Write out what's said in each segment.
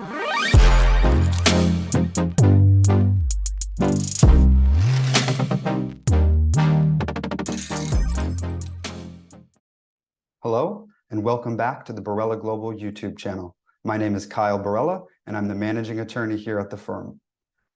Hello, and welcome back to the Barella Global YouTube channel. My name is Kyle Barella, and I'm the managing attorney here at the firm.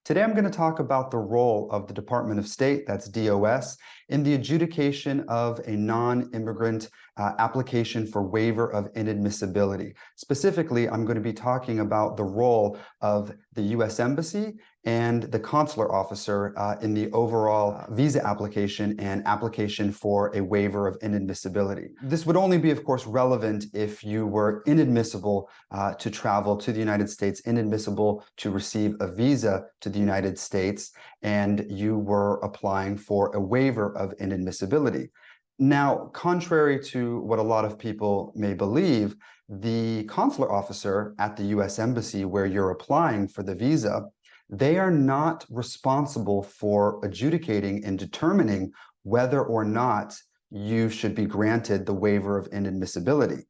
Today, I'm going to talk about the role of the Department of State, that's DOS, in the adjudication of a non-immigrant application for waiver of inadmissibility. Specifically, I'm going to be talking about the role of the U.S. Embassy and the consular officer in the overall visa application and application for a waiver of inadmissibility. This would only be, of course, relevant if you were inadmissible to travel to the United States, inadmissible to receive a visa to the United States, and you were applying for a waiver of inadmissibility. Now, contrary to what a lot of people may believe, the consular officer at the U.S. Embassy where you're applying for the visa, they are not responsible for adjudicating and determining whether or not you should be granted the waiver of inadmissibility.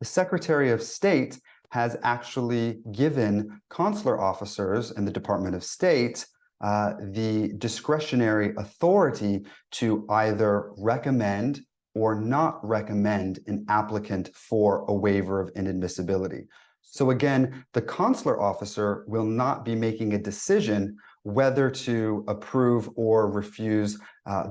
The Secretary of State has actually given consular officers in the Department of State the discretionary authority to either recommend or not recommend an applicant for a waiver of inadmissibility. So again, the consular officer will not be making a decision whether to approve or refuse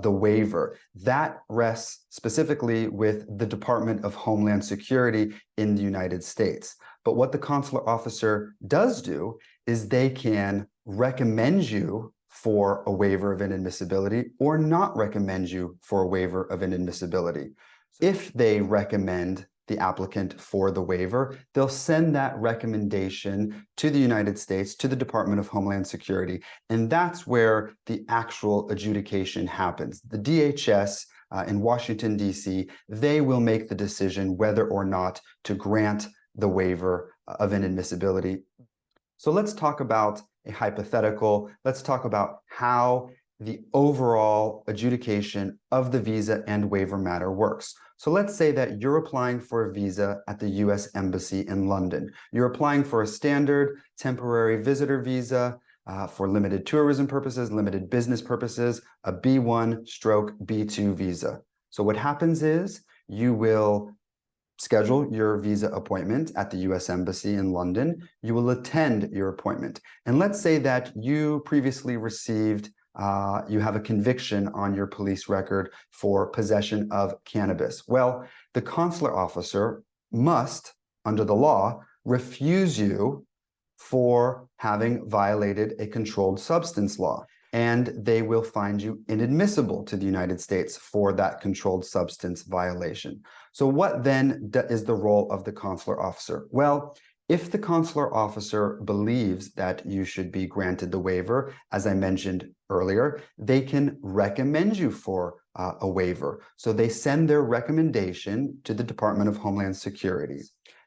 the waiver. That rests specifically with the Department of Homeland Security in the United States. But what the consular officer does do is they can recommend you for a waiver of inadmissibility or not recommend you for a waiver of inadmissibility. If they recommend the applicant for the waiver, they'll send that recommendation to the United States, to the Department of Homeland Security, and that's where the actual adjudication happens. The DHS in Washington, D.C., they will make the decision whether or not to grant the waiver of inadmissibility. So let's talk about a hypothetical. Let's talk about how the overall adjudication of the visa and waiver matter works. So let's say that you're applying for a visa at the U.S. Embassy in London. You're applying for a standard temporary visitor visa for limited tourism purposes, limited business purposes, a B1/B2 visa. So what happens is you will schedule your visa appointment at the U.S. Embassy in London. You will attend your appointment. And let's say that you previously received you have a conviction on your police record for possession of cannabis. Well, the consular officer must, under the law, refuse you for having violated a controlled substance law, and they will find you inadmissible to the United States for that controlled substance violation. So what then is the role of the consular officer? Well, if the consular officer believes that you should be granted the waiver, as I mentioned earlier, they can recommend you for a waiver. So they send their recommendation to the Department of Homeland Security.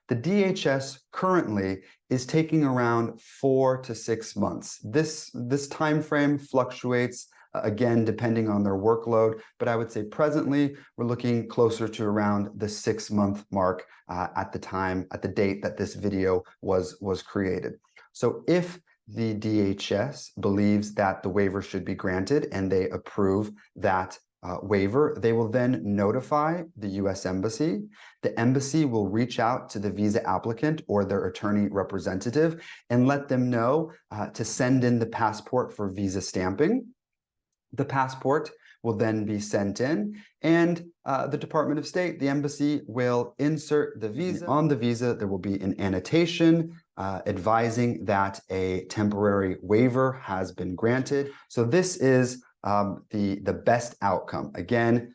The DHS currently is taking around 4 to 6 months. This time frame fluctuates, again, depending on their workload, but I would say presently we're looking closer to around the 6-month mark at the date that this video was created. So if the DHS believes that the waiver should be granted and they approve that waiver, they will then notify the U.S. Embassy. The embassy will reach out to the visa applicant or their attorney representative and let them know to send in the passport for visa stamping. The passport will then be sent in, and the Department of State, the embassy, will insert the visa. On the visa, there will be an annotation advising that a temporary waiver has been granted. So this is the best outcome. Again,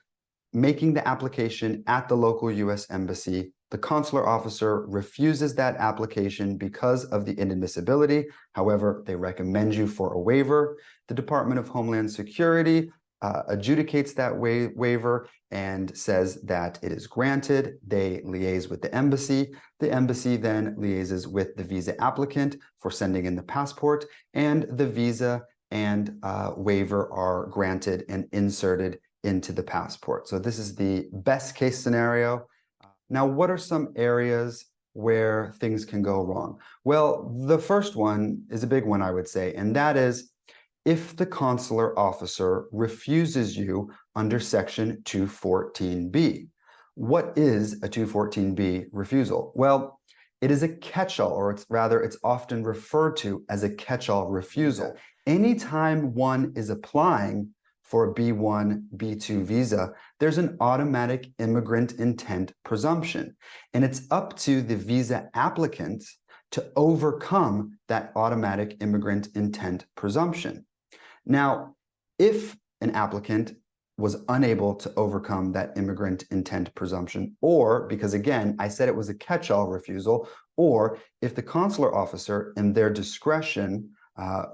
making the application at the local U.S. Embassy. The consular officer refuses that application because of the inadmissibility. However, they recommend you for a waiver. The Department of Homeland Security adjudicates that waiver and says that it is granted. They liaise with the embassy. The embassy then liaises with the visa applicant for sending in the passport, and the visa and waiver are granted and inserted into the passport. So this is the best case scenario. Now, what are some areas where things can go wrong? Well, the first one is a big one, I would say, and that is if the consular officer refuses you under Section 214B. What is a 214B refusal? Well, it is a catch-all, or it's often referred to as a catch-all refusal. Anytime one is applying for a B1, B2 visa, there's an automatic immigrant intent presumption, and it's up to the visa applicant to overcome that automatic immigrant intent presumption. Now, if an applicant was unable to overcome that immigrant intent presumption, or because again, I said it was a catch-all refusal, or if the consular officer in their discretion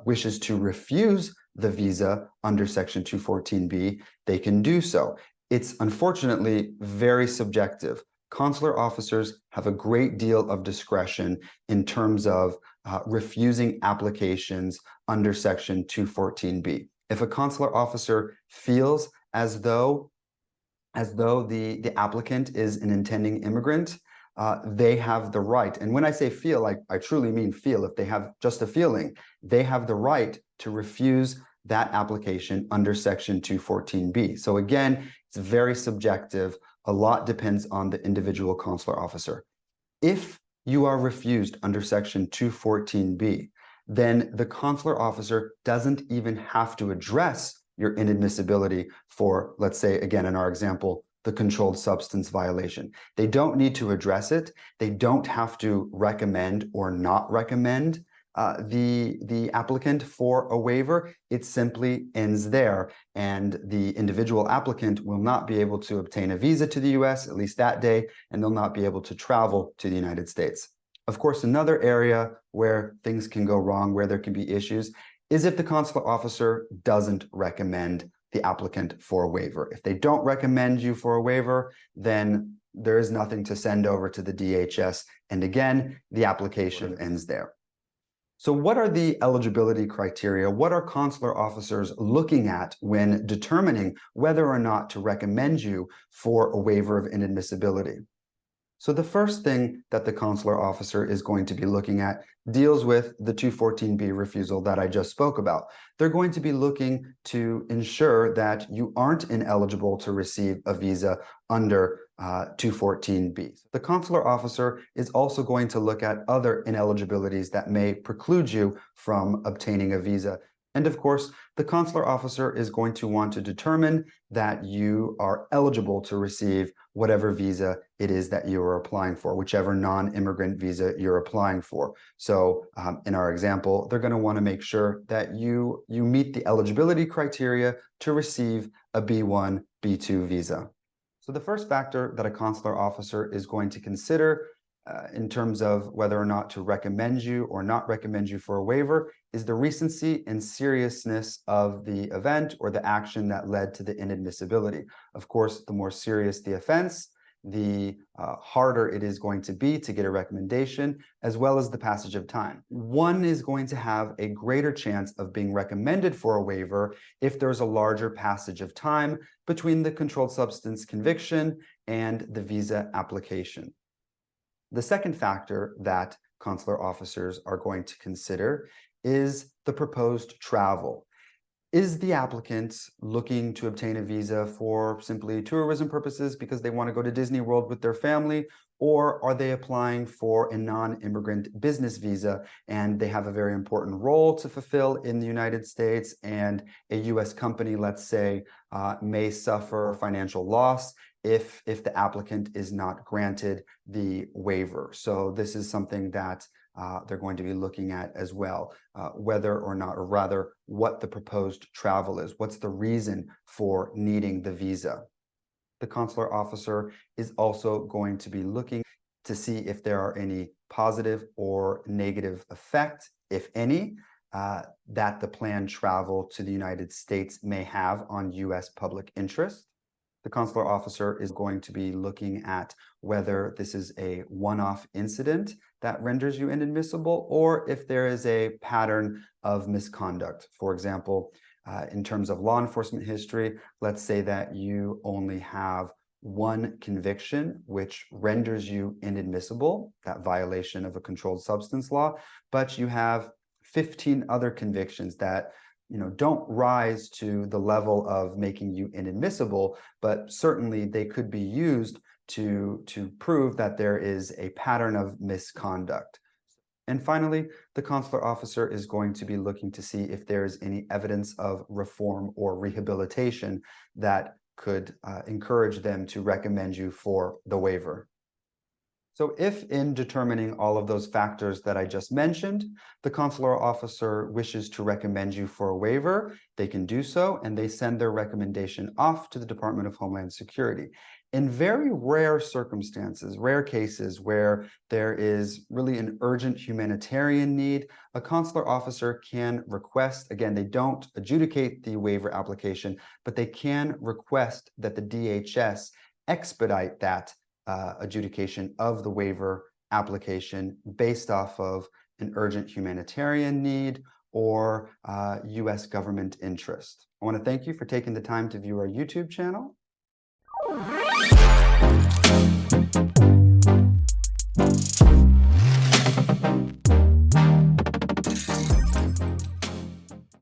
wishes to refuse the visa under Section 214B, they can do so. It's unfortunately very subjective. Consular officers have a great deal of discretion in terms of refusing applications under Section 214B. If a consular officer feels as though the applicant is an intending immigrant, they have the right. And when I say feel, I truly mean feel. If they have just a feeling, they have the right to refuse that application under Section 214B. So again, it's very subjective. A lot depends on the individual consular officer. If you are refused under Section 214B, then the consular officer doesn't even have to address your inadmissibility for, let's say, again, in our example, the controlled substance violation. They don't need to address it. They don't have to recommend or not recommend the applicant for a waiver. It simply ends there, and the individual applicant will not be able to obtain a visa to the US, at least that day, and they'll not be able to travel to the United States. Of course, another area where things can go wrong, where there can be issues, is if the consular officer doesn't recommend the applicant for a waiver. If they don't recommend you for a waiver, then there is nothing to send over to the DHS, and again, the application ends there. So what are the eligibility criteria? What are consular officers looking at when determining whether or not to recommend you for a waiver of inadmissibility? So the first thing that the consular officer is going to be looking at deals with the 214B refusal that I just spoke about. They're going to be looking to ensure that you aren't ineligible to receive a visa under 214B. The consular officer is also going to look at other ineligibilities that may preclude you from obtaining a visa. And of course, the consular officer is going to want to determine that you are eligible to receive whatever visa it is that you are applying for, whichever non-immigrant visa you're applying for. So in our example, they're going to want to make sure that you meet the eligibility criteria to receive a B1, B2 visa. So the first factor that a consular officer is going to consider in terms of whether or not to recommend you or not recommend you for a waiver is the recency and seriousness of the event or the action that led to the inadmissibility. Of course, the more serious the offense, the harder it is going to be to get a recommendation, as well as the passage of time. One is going to have a greater chance of being recommended for a waiver if there's a larger passage of time between the controlled substance conviction and the visa application. The second factor that consular officers are going to consider is the proposed travel. Is the applicant looking to obtain a visa for simply tourism purposes because they want to go to Disney World with their family, or are they applying for a non-immigrant business visa and they have a very important role to fulfill in the United States, and a US company, let's say, may suffer financial loss if the applicant is not granted the waiver. So this is something that they're going to be looking at as well, whether or not, or rather what the proposed travel is. What's the reason for needing the visa? The consular officer is also going to be looking to see if there are any positive or negative effect, if any, that the planned travel to the United States may have on US public interest. The consular officer is going to be looking at whether this is a one-off incident that renders you inadmissible, or if there is a pattern of misconduct. For example, in terms of law enforcement history, let's say that you only have one conviction, which renders you inadmissible, that violation of a controlled substance law, but you have 15 other convictions that don't rise to the level of making you inadmissible, but certainly they could be used to prove that there is a pattern of misconduct. And finally, the consular officer is going to be looking to see if there is any evidence of reform or rehabilitation that could encourage them to recommend you for the waiver. So if in determining all of those factors that I just mentioned, the consular officer wishes to recommend you for a waiver, they can do so, and they send their recommendation off to the Department of Homeland Security. In very rare circumstances, rare cases where there is really an urgent humanitarian need, a consular officer can request, again, they don't adjudicate the waiver application, but they can request that the DHS expedite that adjudication of the waiver application based off of an urgent humanitarian need or U.S. government interest. I want to thank you for taking the time to view our YouTube channel.